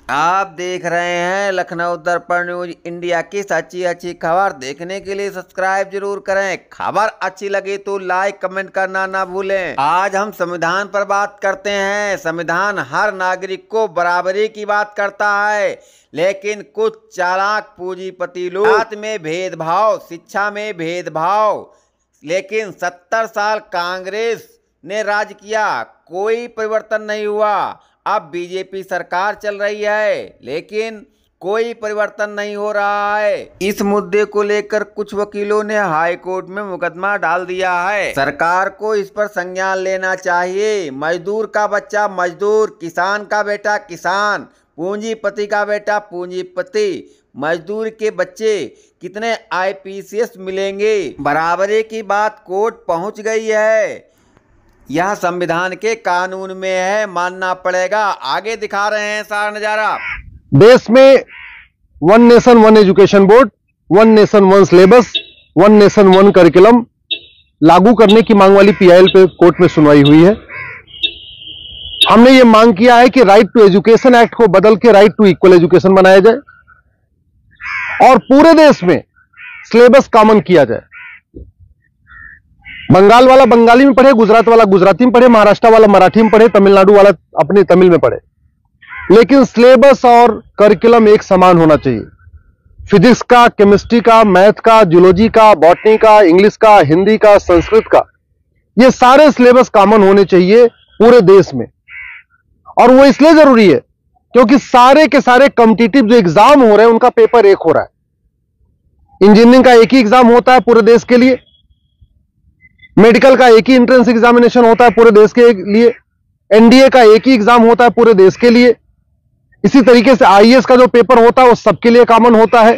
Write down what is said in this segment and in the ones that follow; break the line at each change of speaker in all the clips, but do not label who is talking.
आप देख रहे हैं लखनऊ दर्पण न्यूज इंडिया की सच्ची अच्छी खबर। देखने के लिए सब्सक्राइब जरूर करें। खबर अच्छी लगी तो लाइक कमेंट करना ना भूलें। आज हम संविधान पर बात करते हैं। संविधान हर नागरिक को बराबरी की बात करता है, लेकिन कुछ चालाक पूंजीपति लोग जात में भेदभाव, शिक्षा में भेदभाव, लेकिन 70 साल कांग्रेस ने राज किया, कोई परिवर्तन नहीं हुआ। अब बीजेपी सरकार चल रही है, लेकिन कोई परिवर्तन नहीं हो रहा है। इस मुद्दे को लेकर कुछ वकीलों ने हाई कोर्ट में मुकदमा डाल दिया है। सरकार को इस पर संज्ञान लेना चाहिए। मजदूर का बच्चा मजदूर, किसान का बेटा किसान, पूंजीपति का बेटा पूंजीपति। मजदूर के बच्चे कितने आईपीसीएस मिलेंगे। बराबरी की बात कोर्ट पहुंच गई है। यह संविधान के कानून में है, मानना पड़ेगा। आगे दिखा रहे हैं सारा नजारा।
देश में one nation one education board, one nation one syllabus, one nation one curriculum लागू करने की मांग वाली पीआईएल पे कोर्ट में सुनवाई हुई है। हमने ये मांग किया है कि राइट टू एजुकेशन एक्ट को बदल के राइट टू इक्वल एजुकेशन बनाया जाए और पूरे देश में सिलेबस कॉमन किया जाए। बंगाल वाला बंगाली में पढ़े, गुजरात वाला गुजराती में पढ़े, महाराष्ट्र वाला मराठी में पढ़े, तमिलनाडु वाला अपने तमिल में पढ़े, लेकिन सिलेबस और करिकुलम एक समान होना चाहिए। फिजिक्स का, केमिस्ट्री का, मैथ का, जूलॉजी का, बॉटनी का, इंग्लिश का, हिंदी का, संस्कृत का, ये सारे सिलेबस कॉमन होने चाहिए पूरे देश में। और वो इसलिए जरूरी है क्योंकि सारे के सारे कॉम्पिटिटिव जो एग्जाम हो रहे हैं उनका पेपर एक हो रहा है। इंजीनियरिंग का एक ही एग्जाम होता है पूरे देश के लिए, मेडिकल का एक ही एंट्रेंस एग्जामिनेशन होता है पूरे देश के लिए, एनडीए का एक ही एग्जाम होता है पूरे देश के लिए। इसी तरीके से आईएएस का जो पेपर होता है वो सबके लिए कॉमन होता है,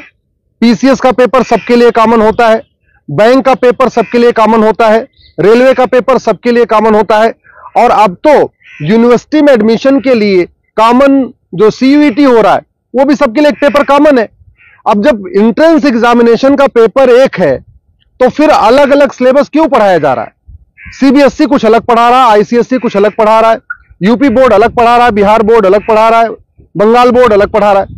पीसीएस का पेपर सबके लिए कॉमन होता है, बैंक का पेपर सबके लिए कॉमन होता है, रेलवे का पेपर सबके लिए कॉमन होता है। और अब तो यूनिवर्सिटी में एडमिशन के लिए कॉमन जो सीयूईटी हो रहा है वो भी सबके लिए एक पेपर कॉमन है। अब जब एंट्रेंस एग्जामिनेशन का पेपर एक है तो फिर अलग अलग सिलेबस क्यों पढ़ाया जा रहा है? सीबीएसई कुछ अलग पढ़ा रहा है, आईसीएसई कुछ अलग पढ़ा रहा है, यूपी बोर्ड अलग पढ़ा रहा है, बिहार बोर्ड अलग पढ़ा रहा है, बंगाल बोर्ड अलग पढ़ा रहा है।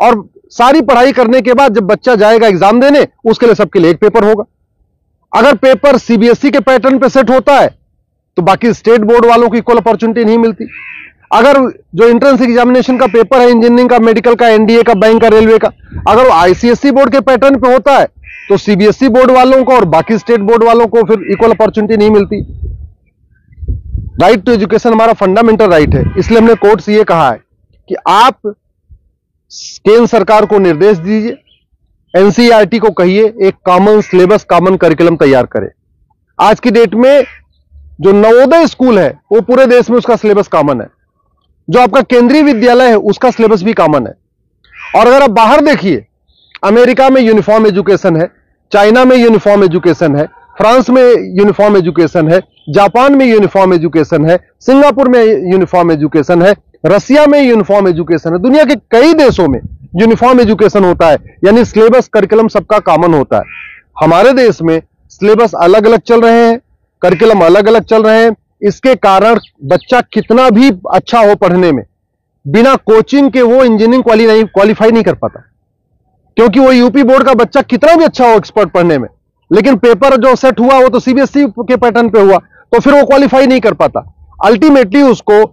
और सारी पढ़ाई करने के बाद जब बच्चा जाएगा एग्जाम देने, उसके लिए सबके लिए एक पेपर होगा। अगर पेपर सीबीएसई के पैटर्न पे सेट होता है तो बाकी स्टेट बोर्ड वालों को इक्वल अपॉर्चुनिटी नहीं मिलती। अगर जो एंट्रेंस एग्जामिनेशन का पेपर है इंजीनियरिंग का, मेडिकल का, एनडीए का, बैंक का, रेलवे का, अगर वो आईसीएसई बोर्ड के पैटर्न पे होता है तो सीबीएसई बोर्ड वालों को और बाकी स्टेट बोर्ड वालों को फिर इक्वल अपॉर्चुनिटी नहीं मिलती। राइट टू एजुकेशन हमारा फंडामेंटल राइट है, इसलिए हमने कोर्ट से यह कहा है कि आप केंद्र सरकार को निर्देश दीजिए, एनसीईआरटी को कहिए एक कॉमन सिलेबस, कॉमन करिकुलम तैयार करे। आज की डेट में जो नवोदय स्कूल है वो पूरे देश में उसका सिलेबस कॉमन है, जो आपका केंद्रीय विद्यालय है उसका सिलेबस भी कॉमन है। और अगर आप बाहर देखिए, अमेरिका में यूनिफॉर्म एजुकेशन है, चाइना में यूनिफॉर्म एजुकेशन है, फ्रांस में यूनिफॉर्म एजुकेशन है, जापान में यूनिफॉर्म एजुकेशन है, सिंगापुर में यूनिफॉर्म एजुकेशन है, रसिया में यूनिफॉर्म एजुकेशन है। दुनिया के कई देशों में यूनिफॉर्म एजुकेशन होता है, यानी सिलेबस करिकुलम सबका कॉमन होता है। हमारे देश में सिलेबस अलग अलग चल रहे हैं, करिकुलम अलग अलग चल रहे हैं। इसके कारण बच्चा कितना भी अच्छा हो पढ़ने में, बिना कोचिंग के वो इंजीनियरिंग क्वालिफाई नहीं कर पाता। क्योंकि वो यूपी बोर्ड का बच्चा कितना भी अच्छा हो एक्सपर्ट पढ़ने में, लेकिन पेपर जो सेट हुआ वो तो सीबीएसई के पैटर्न पे हुआ, तो फिर वो क्वालिफाई नहीं कर पाता। अल्टीमेटली उसको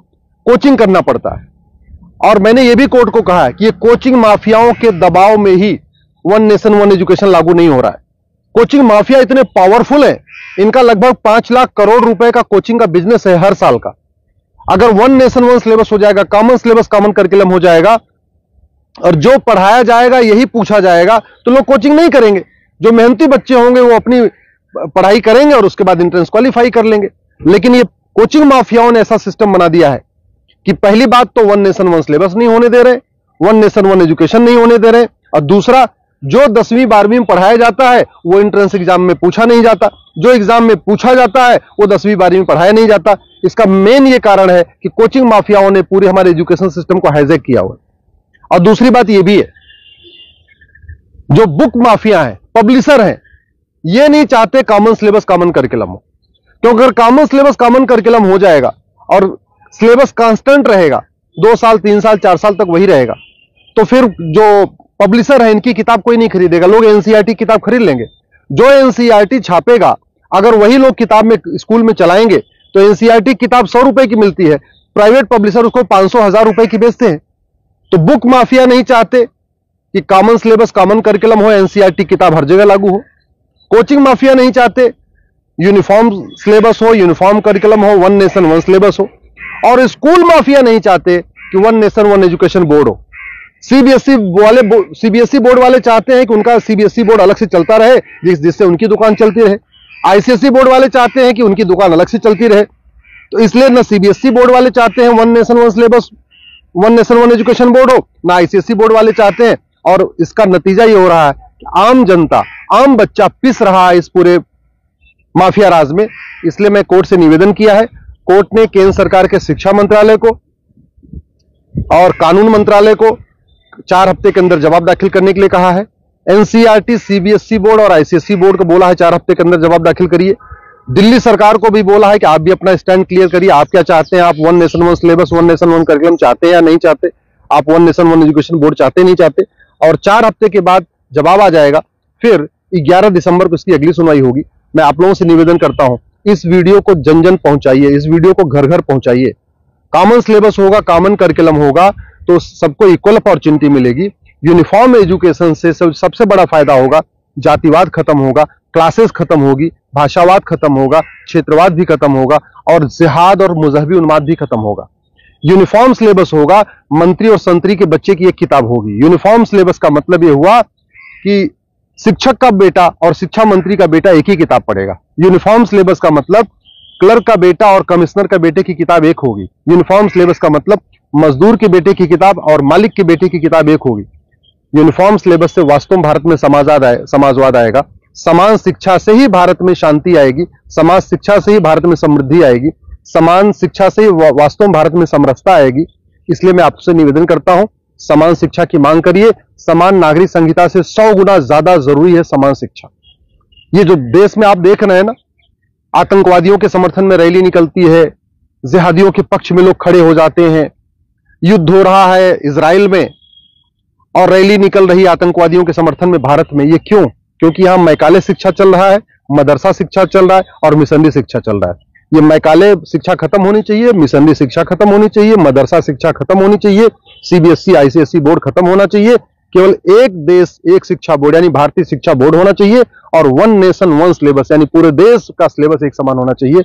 कोचिंग करना पड़ता है। और मैंने ये भी कोर्ट को कहा है कि ये कोचिंग माफियाओं के दबाव में ही वन नेशन वन एजुकेशन लागू नहीं हो रहा है। कोचिंग माफिया इतने पावरफुल है, इनका लगभग 5 लाख करोड़ रुपए का कोचिंग का बिजनेस है हर साल का। अगर वन नेशन वन सिलेबस हो जाएगा, कॉमन सिलेबस, कॉमन करिकुलम हो जाएगा और जो पढ़ाया जाएगा यही पूछा जाएगा, तो लोग कोचिंग नहीं करेंगे। जो मेहनती बच्चे होंगे वो अपनी पढ़ाई करेंगे और उसके बाद एंट्रेंस क्वालिफाई कर लेंगे। लेकिन ये कोचिंग माफियाओं ने ऐसा सिस्टम बना दिया है कि पहली बात तो वन नेशन वन सिलेबस नहीं होने दे रहे, वन नेशन वन एजुकेशन नहीं होने दे रहे, और दूसरा जो 10वीं 12वीं में पढ़ाया जाता है वो एंट्रेंस एग्जाम में पूछा नहीं जाता, जो एग्जाम में पूछा जाता है वो 10वीं 12वीं में पढ़ाया नहीं जाता। इसका मेन ये कारण है कि कोचिंग माफियाओं ने पूरे हमारे एजुकेशन सिस्टम को हाईजैक किया हुआ है। और दूसरी बात यह भी है, जो बुक माफिया है, पब्लिशर हैं, ये नहीं चाहते कॉमन सिलेबस कॉमन करिकुलम हो। क्योंकि अगर कॉमन सिलेबस कॉमन करिकुलम हो जाएगा और सिलेबस कांस्टेंट रहेगा 2 साल 3 साल 4 साल तक वही रहेगा। तो फिर जो पब्लिशर है इनकी किताब कोई नहीं खरीदेगा, लोग एनसीईआरटी किताब खरीद लेंगे। जो एनसीईआरटी छापेगा अगर वही लोग किताब में स्कूल में चलाएंगे तो एनसीईआरटी किताब 100 रुपए की मिलती है, प्राइवेट पब्लिशर उसको 500-1000 रुपए की बेचते हैं। तो बुक माफिया नहीं चाहते कि कॉमन सिलेबस कॉमन करिकुलम हो, एनसीईआरटी किताब हर जगह लागू हो। कोचिंग माफिया नहीं चाहते यूनिफॉर्म सिलेबस हो, यूनिफॉर्म करिकुलम हो, वन नेशन वन सिलेबस हो। और स्कूल माफिया नहीं चाहते कि one nation one education board हो। सीबीएसई बोर्ड वाले चाहते हैं कि उनका सीबीएसई बोर्ड अलग से चलता रहे, जिससे उनकी दुकान चलती रहे। आईसीएसई बोर्ड वाले चाहते हैं कि उनकी दुकान अलग से चलती रहे। तो इसलिए ना सीबीएसई बोर्ड वाले चाहते हैं one nation one syllabus, one nation one education board हो, ना आईसीएसई बोर्ड वाले चाहते हैं। और इसका नतीजा ये हो रहा है कि आम जनता, आम बच्चा पिस रहा है इस पूरे माफिया राज में। इसलिए मैं कोर्ट से निवेदन किया है। कोर्ट ने केंद्र सरकार के शिक्षा मंत्रालय को और कानून मंत्रालय को 4 हफ्ते के अंदर जवाब दाखिल करने के लिए कहा है। एनसीईआरटी, सीबीएसई बोर्ड और आईसीएसई बोर्ड को बोला है 4 हफ्ते के अंदर जवाब दाखिल करिए। दिल्ली सरकार को भी बोला है कि आप भी अपना स्टैंड क्लियर करिए, आप क्या चाहते हैं, आप one nation one syllabus, one nation one curriculum चाहते हैं या नहीं चाहते, आप one nation one education board चाहते नहीं चाहते। और 4 हफ्ते के बाद जवाब आ जाएगा, फिर 11 दिसंबर को इसकी अगली सुनवाई होगी। मैं आप लोगों से निवेदन करता हूं, इस वीडियो को जन जन पहुंचाइए, इस वीडियो को घर घर पहुंचाइए। कॉमन सिलेबस होगा, कॉमन करिकुलम होगा तो सबको इक्वल अपॉर्चुनिटी मिलेगी। यूनिफॉर्म एजुकेशन से सबसे बड़ा फायदा होगा, जातिवाद खत्म होगा, क्लासेस खत्म होगी, भाषावाद खत्म होगा, क्षेत्रवाद भी खत्म होगा और जिहाद और मजहबी उन्माद भी खत्म होगा। यूनिफॉर्म सिलेबस होगा, मंत्री और संतरी के बच्चे की एक किताब होगी। यूनिफॉर्म सिलेबस का मतलब यह हुआ कि शिक्षक का बेटा और शिक्षा मंत्री का बेटा एक ही किताब पढ़ेगा। यूनिफॉर्म सिलेबस का मतलब क्लर्क का बेटा और कमिश्नर का बेटे की किताब एक होगी। यूनिफॉर्म सिलेबस का मतलब मजदूर के बेटे की किताब और मालिक के बेटे की किताब एक होगी। यूनिफॉर्म सिलेबस से वास्तव में भारत में समाजवाद आएगा। समान शिक्षा से ही भारत में शांति आएगी, समाज शिक्षा से ही भारत में समृद्धि आएगी, समान शिक्षा से ही वास्तव में भारत में समरसता आएगी। इसलिए मैं आपसे निवेदन करता हूं, समान शिक्षा की मांग करिए। समान नागरिक संहिता से 100 गुना ज्यादा जरूरी है समान शिक्षा। ये जो देश में आप देख रहे हैं ना, आतंकवादियों के समर्थन में रैली निकलती है, जिहादियों के पक्ष में लोग खड़े हो जाते हैं, युद्ध हो रहा है इजराइल में और रैली निकल रही है आतंकवादियों के समर्थन में भारत में। ये क्यों? क्योंकि यहां मैकाले शिक्षा चल रहा है, मदरसा शिक्षा चल रहा है और मिशनरी शिक्षा चल रहा है। ये मैकाले शिक्षा खत्म होनी चाहिए, मिशनरी शिक्षा खत्म होनी चाहिए, मदरसा शिक्षा खत्म होनी चाहिए, सीबीएसई आईसीएसई बोर्ड खत्म होना चाहिए। केवल एक देश एक शिक्षा बोर्ड यानी भारतीय शिक्षा बोर्ड होना चाहिए और वन नेशन वन सिलेबस यानी पूरे देश का सिलेबस एक समान होना चाहिए।